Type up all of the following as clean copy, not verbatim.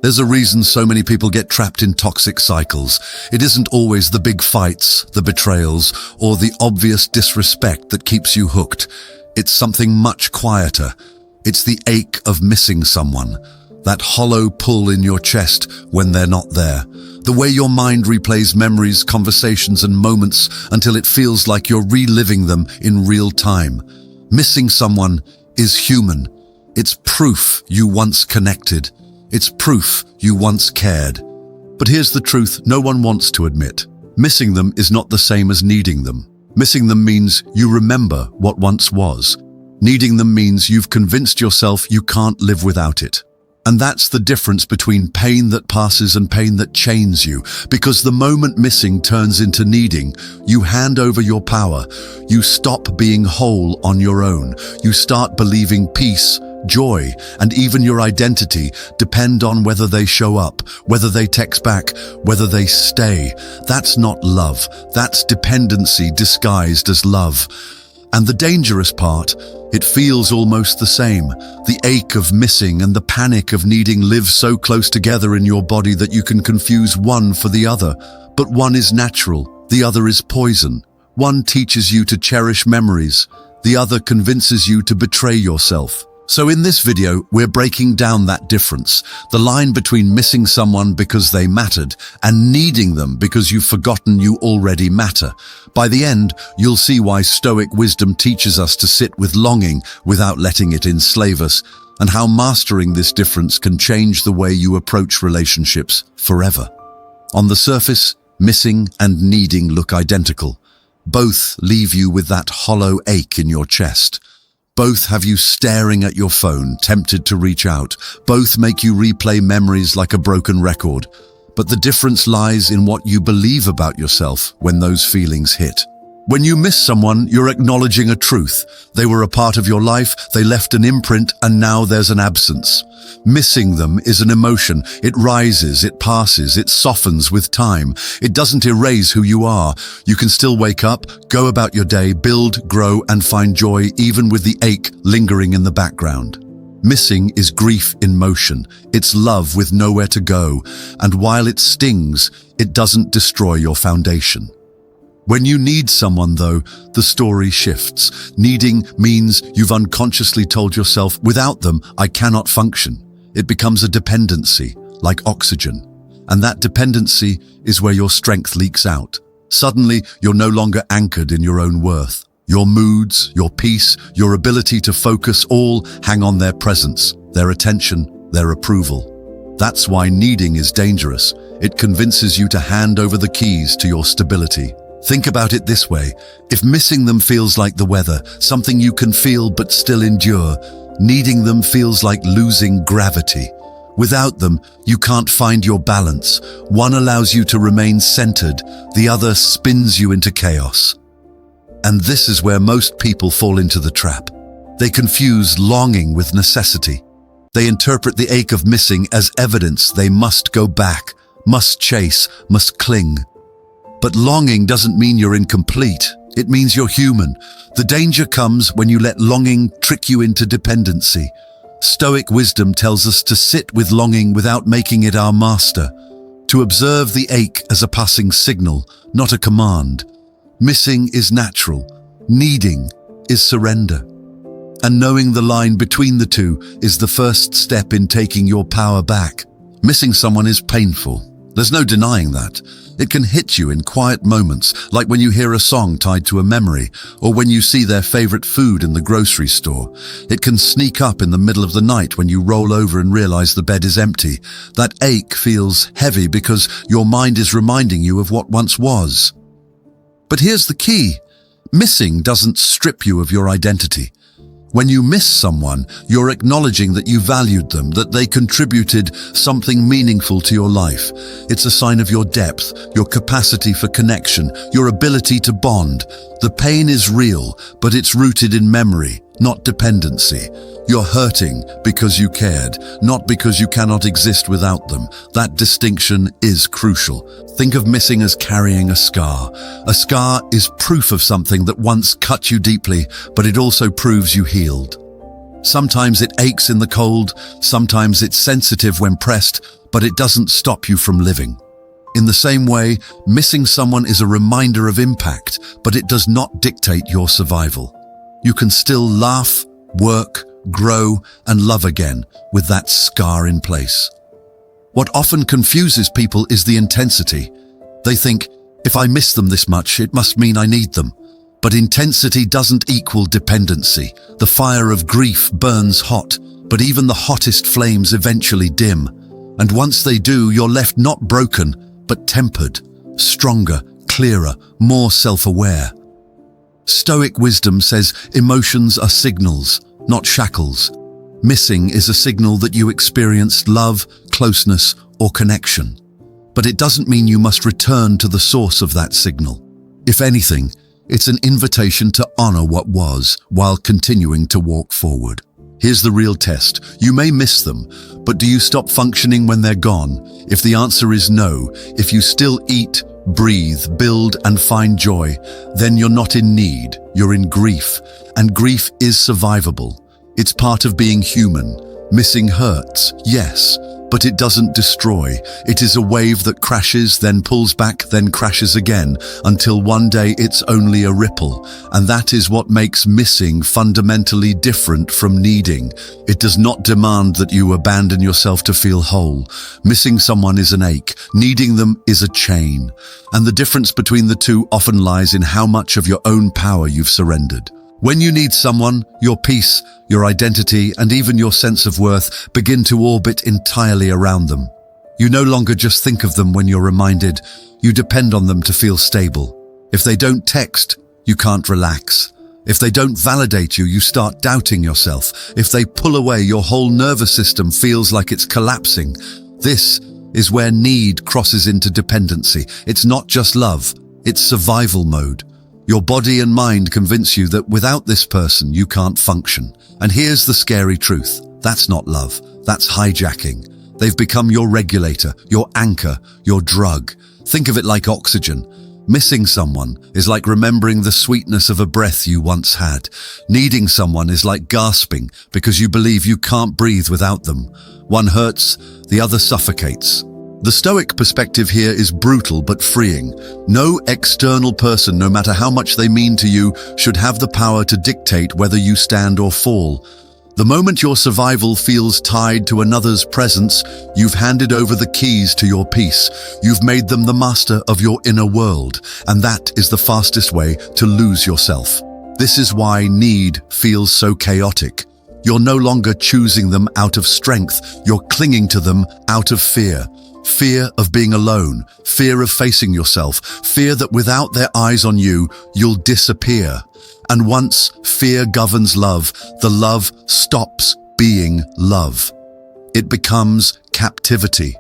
There's a reason so many people get trapped in toxic cycles. It isn't always the big fights, the betrayals, or the obvious disrespect that keeps you hooked. It's something much quieter. It's the ache of missing someone, that hollow pull in your chest when they're not there. The way your mind replays memories, conversations, and moments until it feels like you're reliving them in real time. Missing someone is human. It's proof you once connected. It's proof you once cared. But here's the truth no one wants to admit. Missing them is not the same as needing them. Missing them means you remember what once was. Needing them means you've convinced yourself you can't live without it. And that's the difference between pain that passes and pain that chains you. Because the moment missing turns into needing, you hand over your power. You stop being whole on your own. You start believing peace, joy, and even your identity depend on whether they show up, whether they text back, whether they stay. That's not love. That's dependency disguised as love. And the dangerous part, it feels almost the same. The ache of missing and the panic of needing live so close together in your body that you can confuse one for the other. But one is natural, the other is poison. One teaches you to cherish memories, the other convinces you to betray yourself. So in this video, we're breaking down that difference, the line between missing someone because they mattered and needing them because you've forgotten you already matter. By the end, you'll see why Stoic wisdom teaches us to sit with longing without letting it enslave us, and how mastering this difference can change the way you approach relationships forever. On the surface, missing and needing look identical. Both leave you with that hollow ache in your chest. Both have you staring at your phone, tempted to reach out. Both make you replay memories like a broken record. But the difference lies in what you believe about yourself when those feelings hit. When you miss someone, you're acknowledging a truth. They were a part of your life, they left an imprint, and now there's an absence. Missing them is an emotion. It rises, it passes, it softens with time. It doesn't erase who you are. You can still wake up, go about your day, build, grow, and find joy even with the ache lingering in the background. Missing is grief in motion. It's love with nowhere to go. And while it stings, it doesn't destroy your foundation. When you need someone, though, the story shifts. Needing means you've unconsciously told yourself, without them, I cannot function. It becomes a dependency, like oxygen. And that dependency is where your strength leaks out. Suddenly, you're no longer anchored in your own worth. Your moods, your peace, your ability to focus all hang on their presence, their attention, their approval. That's why needing is dangerous. It convinces you to hand over the keys to your stability. Think about it this way. If missing them feels like the weather, something you can feel but still endure, needing them feels like losing gravity. Without them, you can't find your balance. One allows you to remain centered, the other spins you into chaos. And this is where most people fall into the trap. They confuse longing with necessity. They interpret the ache of missing as evidence they must go back, must chase, must cling. But longing doesn't mean you're incomplete. It means you're human. The danger comes when you let longing trick you into dependency. Stoic wisdom tells us to sit with longing without making it our master, to observe the ache as a passing signal, not a command. Missing is natural. Needing is surrender. And knowing the line between the two is the first step in taking your power back. Missing someone is painful. There's no denying that. It can hit you in quiet moments, like when you hear a song tied to a memory, or when you see their favorite food in the grocery store. It can sneak up in the middle of the night when you roll over and realize the bed is empty. That ache feels heavy because your mind is reminding you of what once was. But here's the key. Missing doesn't strip you of your identity. When you miss someone, you're acknowledging that you valued them, that they contributed something meaningful to your life. It's a sign of your depth, your capacity for connection, your ability to bond. The pain is real, but it's rooted in memory, not dependency. You're hurting because you cared, not because you cannot exist without them. That distinction is crucial. Think of missing as carrying a scar. A scar is proof of something that once cut you deeply, but it also proves you healed. Sometimes it aches in the cold, sometimes it's sensitive when pressed, but it doesn't stop you from living. In the same way, missing someone is a reminder of impact, but it does not dictate your survival. You can still laugh, work, grow, and love again with that scar in place. What often confuses people is the intensity. They think, if I miss them this much, it must mean I need them. But intensity doesn't equal dependency. The fire of grief burns hot, but even the hottest flames eventually dim. And once they do, you're left not broken, but tempered, stronger, clearer, more self-aware. Stoic wisdom says emotions are signals, not shackles. Missing is a signal that you experienced love, closeness, or connection. But it doesn't mean you must return to the source of that signal. If anything, it's an invitation to honor what was while continuing to walk forward. Here's the real test. You may miss them, but do you stop functioning when they're gone? If the answer is no, if you still eat, breathe, build, and find joy, then you're not in need, you're in grief. And grief is survivable. It's part of being human. Missing hurts, yes, but it doesn't destroy. It is a wave that crashes, then pulls back, then crashes again, until one day it's only a ripple. And that is what makes missing fundamentally different from needing. It does not demand that you abandon yourself to feel whole. Missing someone is an ache. Needing them is a chain. And the difference between the two often lies in how much of your own power you've surrendered. When you need someone, your peace, your identity, and even your sense of worth begin to orbit entirely around them. You no longer just think of them when you're reminded, you depend on them to feel stable. If they don't text, you can't relax. If they don't validate you, you start doubting yourself. If they pull away, your whole nervous system feels like it's collapsing. This is where need crosses into dependency. It's not just love, it's survival mode. Your body and mind convince you that without this person, you can't function. And here's the scary truth. That's not love. That's hijacking. They've become your regulator, your anchor, your drug. Think of it like oxygen. Missing someone is like remembering the sweetness of a breath you once had. Needing someone is like gasping because you believe you can't breathe without them. One hurts, the other suffocates. The Stoic perspective here is brutal but freeing. No external person, no matter how much they mean to you, should have the power to dictate whether you stand or fall. The moment your survival feels tied to another's presence, you've handed over the keys to your peace. You've made them the master of your inner world, and that is the fastest way to lose yourself. This is why need feels so chaotic. You're no longer choosing them out of strength, you're clinging to them out of fear. Fear of being alone, fear of facing yourself, fear that without their eyes on you, you'll disappear. And once fear governs love, the love stops being love. It becomes captivity.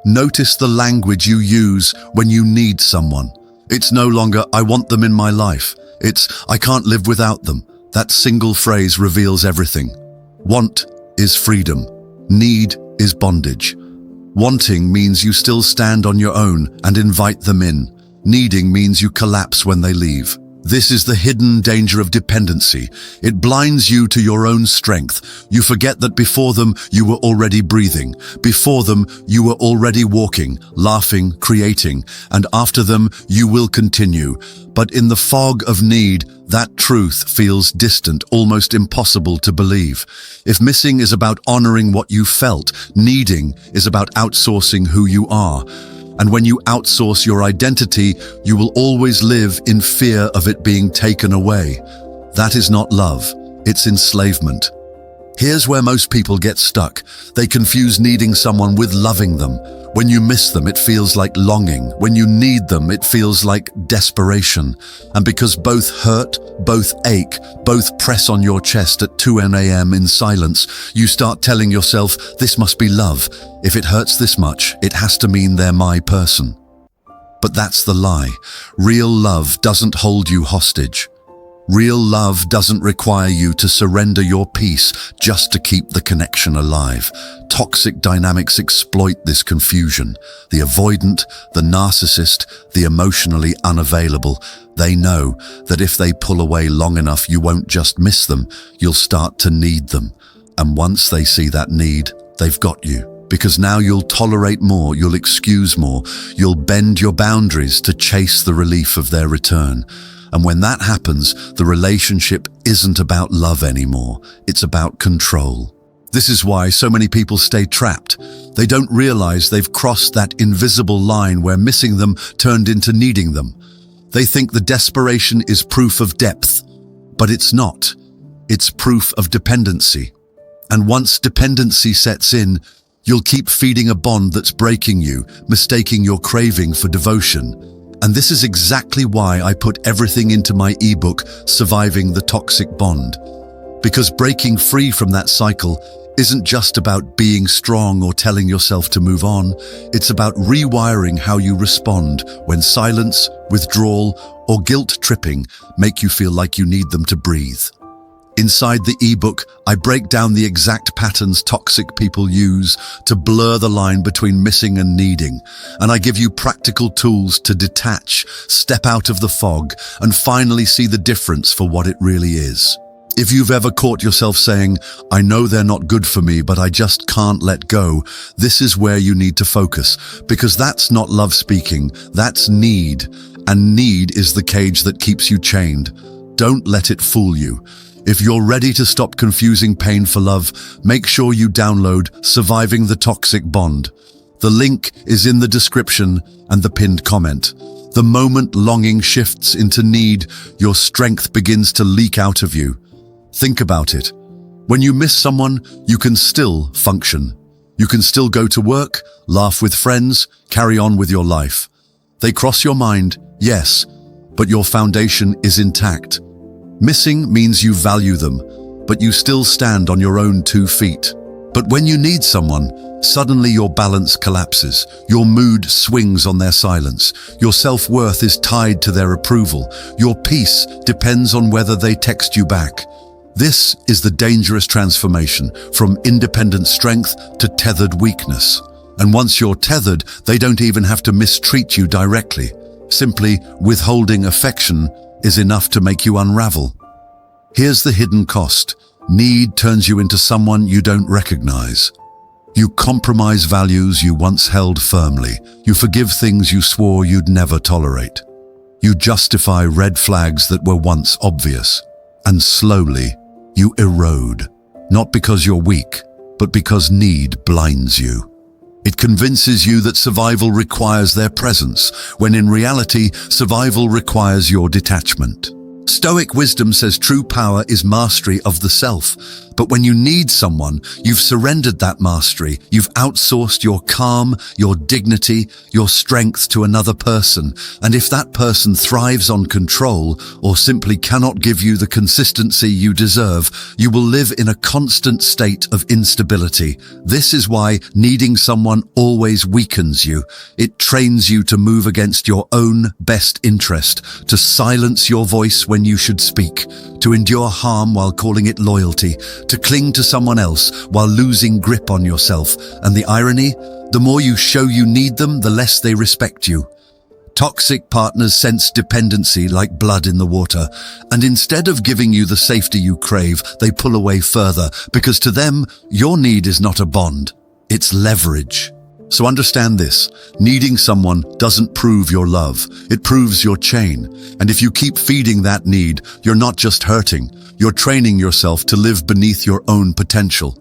Notice the language you use when you need someone. It's no longer, I want them in my life. It's, I can't live without them. That single phrase reveals everything. Want is freedom. Need is bondage. Wanting means you still stand on your own and invite them in. Needing means you collapse when they leave. This is the hidden danger of dependency. It blinds you to your own strength. You forget that before them, you were already breathing. Before them, you were already walking, laughing, creating. And after them, you will continue. But in the fog of need, that truth feels distant, almost impossible to believe. If missing is about honoring what you felt, needing is about outsourcing who you are. And when you outsource your identity, you will always live in fear of it being taken away. That is not love, it's enslavement. Here's where most people get stuck. They confuse needing someone with loving them. When you miss them, it feels like longing. When you need them, it feels like desperation. And because both hurt, both ache, both press on your chest at 2 a.m. in silence, you start telling yourself, this must be love. If it hurts this much, it has to mean they're my person. But that's the lie. Real love doesn't hold you hostage. Real love doesn't require you to surrender your peace just to keep the connection alive. Toxic dynamics exploit this confusion. The avoidant, the narcissist, the emotionally unavailable. They know that if they pull away long enough, you won't just miss them, you'll start to need them. And once they see that need, they've got you. because now you'll tolerate more, you'll excuse more, you'll bend your boundaries to chase the relief of their return. And when that happens, the relationship isn't about love anymore, it's about control. This is why so many people stay trapped. They don't realize they've crossed that invisible line where missing them turned into needing them. They think the desperation is proof of depth, but it's not. It's proof of dependency. And once dependency sets in, you'll keep feeding a bond that's breaking you, mistaking your craving for devotion. And this is exactly why I put everything into my ebook, Surviving the Toxic Bond. Because breaking free from that cycle isn't just about being strong or telling yourself to move on. It's about rewiring how you respond when silence, withdrawal, or guilt tripping make you feel like you need them to breathe. Inside the ebook, I break down the exact patterns toxic people use to blur the line between missing and needing. And I give you practical tools to detach, step out of the fog, and finally see the difference for what it really is. If you've ever caught yourself saying, "I know they're not good for me, but I just can't let go," this is where you need to focus, because that's not love speaking, that's need. And need is the cage that keeps you chained. Don't let it fool you. If you're ready to stop confusing pain for love, make sure you download Surviving the Toxic Bond. The link is in the description and the pinned comment. The moment longing shifts into need, your strength begins to leak out of you. Think about it. When you miss someone, you can still function. You can still go to work, laugh with friends, carry on with your life. They cross your mind, yes, but your foundation is intact. Missing means you value them, but you still stand on your own 2 feet. But when you need someone, suddenly your balance collapses. Your mood swings on their silence. Your self-worth is tied to their approval. Your peace depends on whether they text you back. This is the dangerous transformation from independent strength to tethered weakness. And once you're tethered, they don't even have to mistreat you directly. Simply withholding affection is enough to make you unravel. Here's the hidden cost. Need turns you into someone you don't recognize. You compromise values you once held firmly. You forgive things you swore you'd never tolerate. You justify red flags that were once obvious. And slowly, you erode, not because you're weak, but because need blinds you. It convinces you that survival requires their presence, when in reality, survival requires your detachment. Stoic wisdom says true power is mastery of the self. But when you need someone, you've surrendered that mastery. You've outsourced your calm, your dignity, your strength to another person. And if that person thrives on control or simply cannot give you the consistency you deserve, you will live in a constant state of instability. This is why needing someone always weakens you. It trains you to move against your own best interest, to silence your voice when you should speak, to endure harm while calling it loyalty, to cling to someone else while losing grip on yourself. And the irony, the more you show you need them, the less they respect you. Toxic partners sense dependency like blood in the water, and instead of giving you the safety you crave, they pull away further, because to them, your need is not a bond, it's leverage. So understand this, needing someone doesn't prove your love, it proves your chain. And if you keep feeding that need, you're not just hurting, you're training yourself to live beneath your own potential.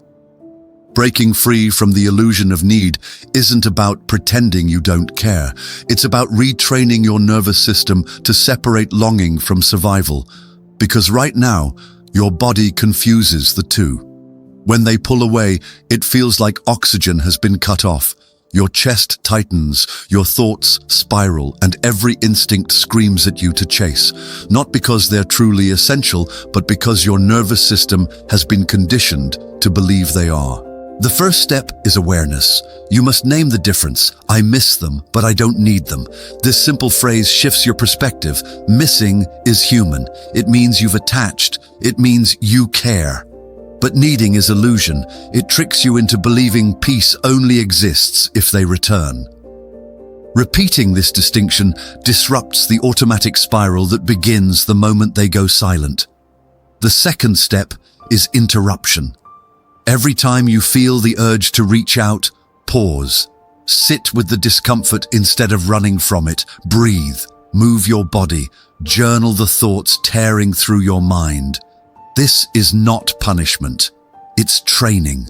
Breaking free from the illusion of need isn't about pretending you don't care. It's about retraining your nervous system to separate longing from survival. Because right now, your body confuses the two. When they pull away, it feels like oxygen has been cut off. Your chest tightens, your thoughts spiral, and every instinct screams at you to chase. Not because they're truly essential, but because your nervous system has been conditioned to believe they are. The first step is awareness. You must name the difference. I miss them, but I don't need them. This simple phrase shifts your perspective. Missing is human. It means you've attached. It means you care. But needing is illusion. It tricks you into believing peace only exists if they return. Repeating this distinction disrupts the automatic spiral that begins the moment they go silent. The second step is interruption. Every time you feel the urge to reach out, Pause. Sit with the discomfort instead of running from it. Breathe. Move your body. Journal the thoughts tearing through your mind. This is not punishment. It's training.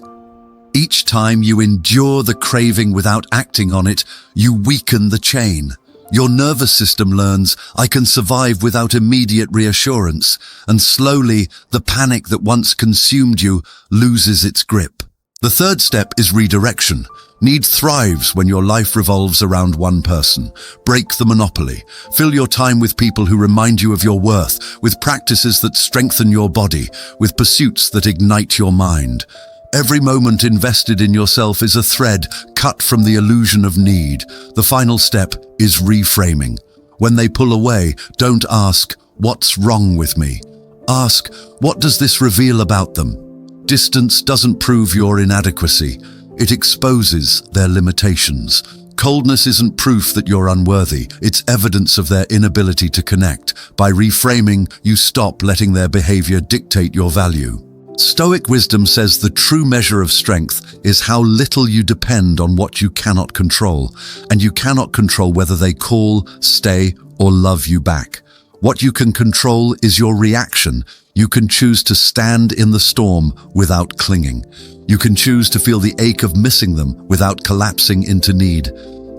Each time you endure the craving without acting on it, you weaken the chain. Your nervous system learns, I can survive without immediate reassurance, and slowly, the panic that once consumed you loses its grip. The third step is redirection. Need thrives when your life revolves around one person. Break the monopoly. Fill your time with people who remind you of your worth, with practices that strengthen your body, with pursuits that ignite your mind. Every moment invested in yourself is a thread cut from the illusion of need. The final step is reframing. When they pull away, don't ask, what's wrong with me? Ask, what does this reveal about them? Distance doesn't prove your inadequacy. It exposes their limitations. Coldness isn't proof that you're unworthy. It's evidence of their inability to connect. By reframing, you stop letting their behavior dictate your value. Stoic wisdom says the true measure of strength is how little you depend on what you cannot control, and you cannot control whether they call, stay, or love you back. What you can control is your reaction. You can choose to stand in the storm without clinging. You can choose to feel the ache of missing them without collapsing into need.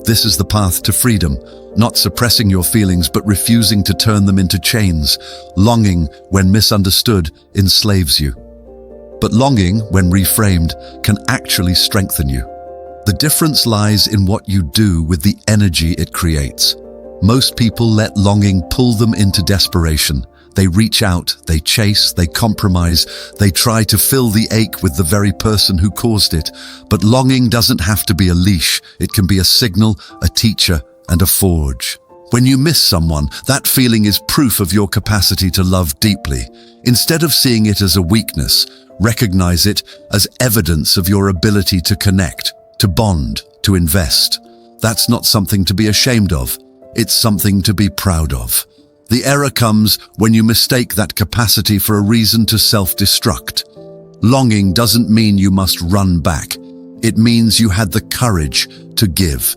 This is the path to freedom, not suppressing your feelings but refusing to turn them into chains. Longing, when misunderstood, enslaves you. But longing, when reframed, can actually strengthen you. The difference lies in what you do with the energy it creates. Most people let longing pull them into desperation. They reach out, they chase, they compromise, they try to fill the ache with the very person who caused it. But longing doesn't have to be a leash. It can be a signal, a teacher, and a forge. When you miss someone, that feeling is proof of your capacity to love deeply. Instead of seeing it as a weakness, recognize it as evidence of your ability to connect, to bond, to invest. That's not something to be ashamed of. It's something to be proud of. The error comes when you mistake that capacity for a reason to self-destruct. Longing doesn't mean you must run back. It means you had the courage to give.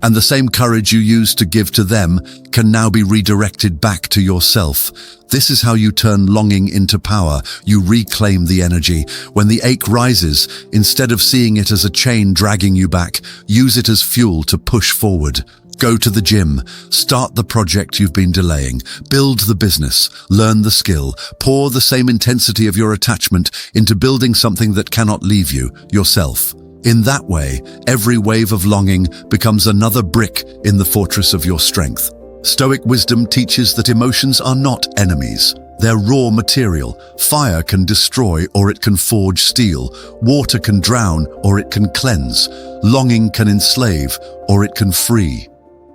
And the same courage you used to give to them can now be redirected back to yourself. This is how you turn longing into power. You reclaim the energy. When the ache rises, instead of seeing it as a chain dragging you back, use it as fuel to push forward. Go to the gym, start the project you've been delaying, build the business, learn the skill, pour the same intensity of your attachment into building something that cannot leave you, yourself. In that way, every wave of longing becomes another brick in the fortress of your strength. Stoic wisdom teaches that emotions are not enemies. They're raw material. Fire can destroy or it can forge steel. Water can drown or it can cleanse. Longing can enslave or it can free.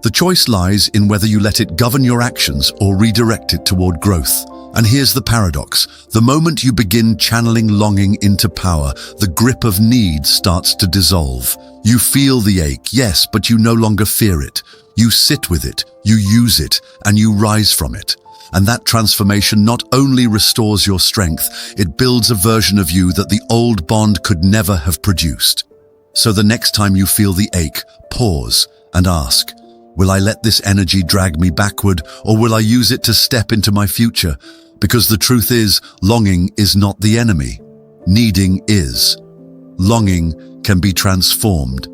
The choice lies in whether you let it govern your actions or redirect it toward growth. And here's the paradox. The moment you begin channeling longing into power, the grip of need starts to dissolve. You feel the ache, yes, but you no longer fear it. You sit with it, you use it, and you rise from it. And that transformation not only restores your strength, it builds a version of you that the old bond could never have produced. So the next time you feel the ache, pause and ask, will I let this energy drag me backward, or will I use it to step into my future? Because the truth is, longing is not the enemy. Needing is. Longing can be transformed.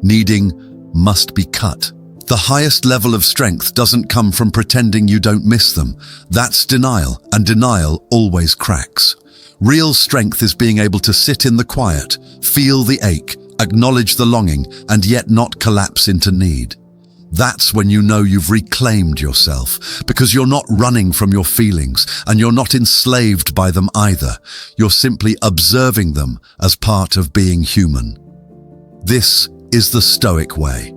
Needing must be cut. The highest level of strength doesn't come from pretending you don't miss them. That's denial, and denial always cracks. Real strength is being able to sit in the quiet, feel the ache, acknowledge the longing, and yet not collapse into need. That's when you know you've reclaimed yourself, because you're not running from your feelings and you're not enslaved by them either. You're simply observing them as part of being human. This is the Stoic way.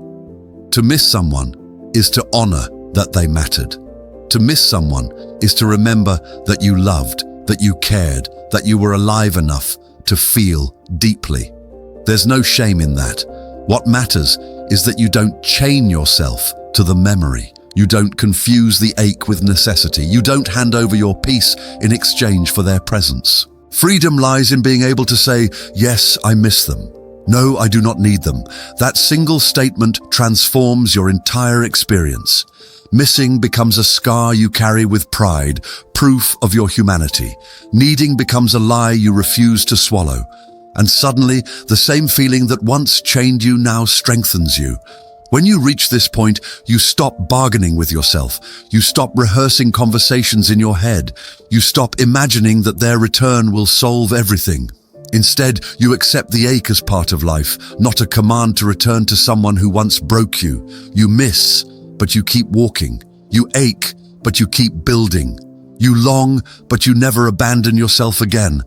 To miss someone is to honor that they mattered. To miss someone is to remember that you loved, that you cared, that you were alive enough to feel deeply. There's no shame in that. What matters is that you don't chain yourself to the memory. You don't confuse the ache with necessity. You don't hand over your peace in exchange for their presence. Freedom lies in being able to say, yes, I miss them. No, I do not need them. That single statement transforms your entire experience. Missing becomes a scar you carry with pride, proof of your humanity. Needing becomes a lie you refuse to swallow. And suddenly, the same feeling that once chained you now strengthens you. When you reach this point, you stop bargaining with yourself. You stop rehearsing conversations in your head. You stop imagining that their return will solve everything. Instead, you accept the ache as part of life, not a command to return to someone who once broke you. You miss, but you keep walking. You ache, but you keep building. You long, but you never abandon yourself again.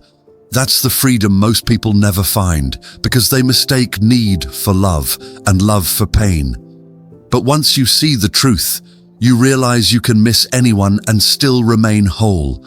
That's the freedom most people never find, because they mistake need for love and love for pain. But once you see the truth, you realize you can miss anyone and still remain whole.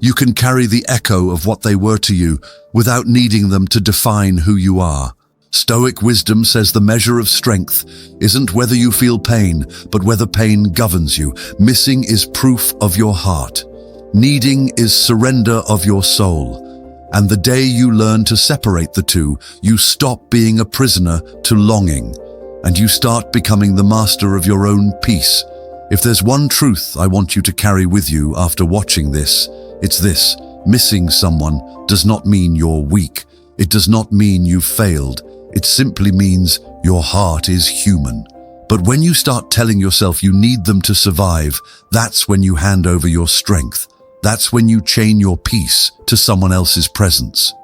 You can carry the echo of what they were to you without needing them to define who you are. Stoic wisdom says the measure of strength isn't whether you feel pain, but whether pain governs you. Missing is proof of your heart. Needing is surrender of your soul. And the day you learn to separate the two, you stop being a prisoner to longing, and you start becoming the master of your own peace. If there's one truth I want you to carry with you after watching this, it's this: missing someone does not mean you're weak. It does not mean you've failed. It simply means your heart is human. But when you start telling yourself you need them to survive, that's when you hand over your strength. That's when you chain your peace to someone else's presence.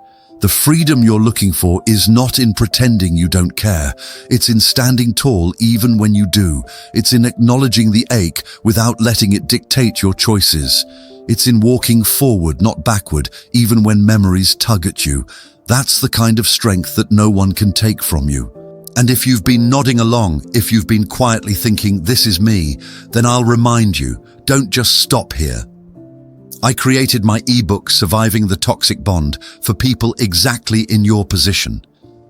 The freedom you're looking for is not in pretending you don't care. It's in standing tall even when you do. It's in acknowledging the ache without letting it dictate your choices. It's in walking forward, not backward, even when memories tug at you. That's the kind of strength that no one can take from you. And if you've been nodding along, if you've been quietly thinking, this is me, then I'll remind you, don't just stop here. I created my ebook, Surviving the Toxic Bond, for people exactly in your position.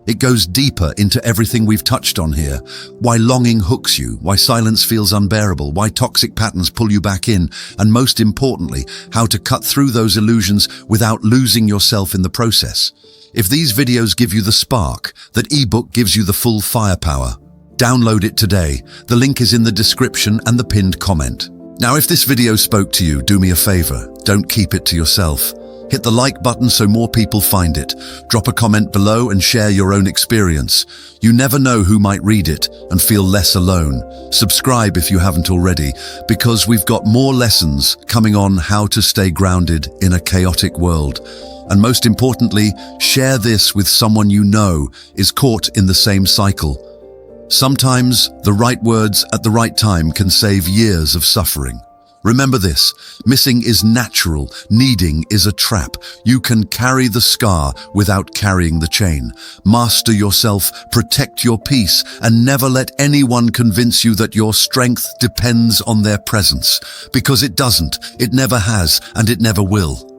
It goes deeper into everything we've touched on here. Why longing hooks you, why silence feels unbearable, why toxic patterns pull you back in, and most importantly, how to cut through those illusions without losing yourself in the process. If these videos give you the spark, that ebook gives you the full firepower. Download it today. The link is in the description and the pinned comment. Now, if this video spoke to you, do me a favor. Don't keep it to yourself. Hit the like button so more people find it. Drop a comment below and share your own experience. You never know who might read it and feel less alone. Subscribe if you haven't already, because we've got more lessons coming on how to stay grounded in a chaotic world. And most importantly, share this with someone you know is caught in the same cycle. Sometimes the right words at the right time can save years of suffering. Remember this: missing is natural, needing is a trap. You can carry the scar without carrying the chain. Master yourself, protect your peace, and never let anyone convince you that your strength depends on their presence. Because it doesn't, it never has, and it never will.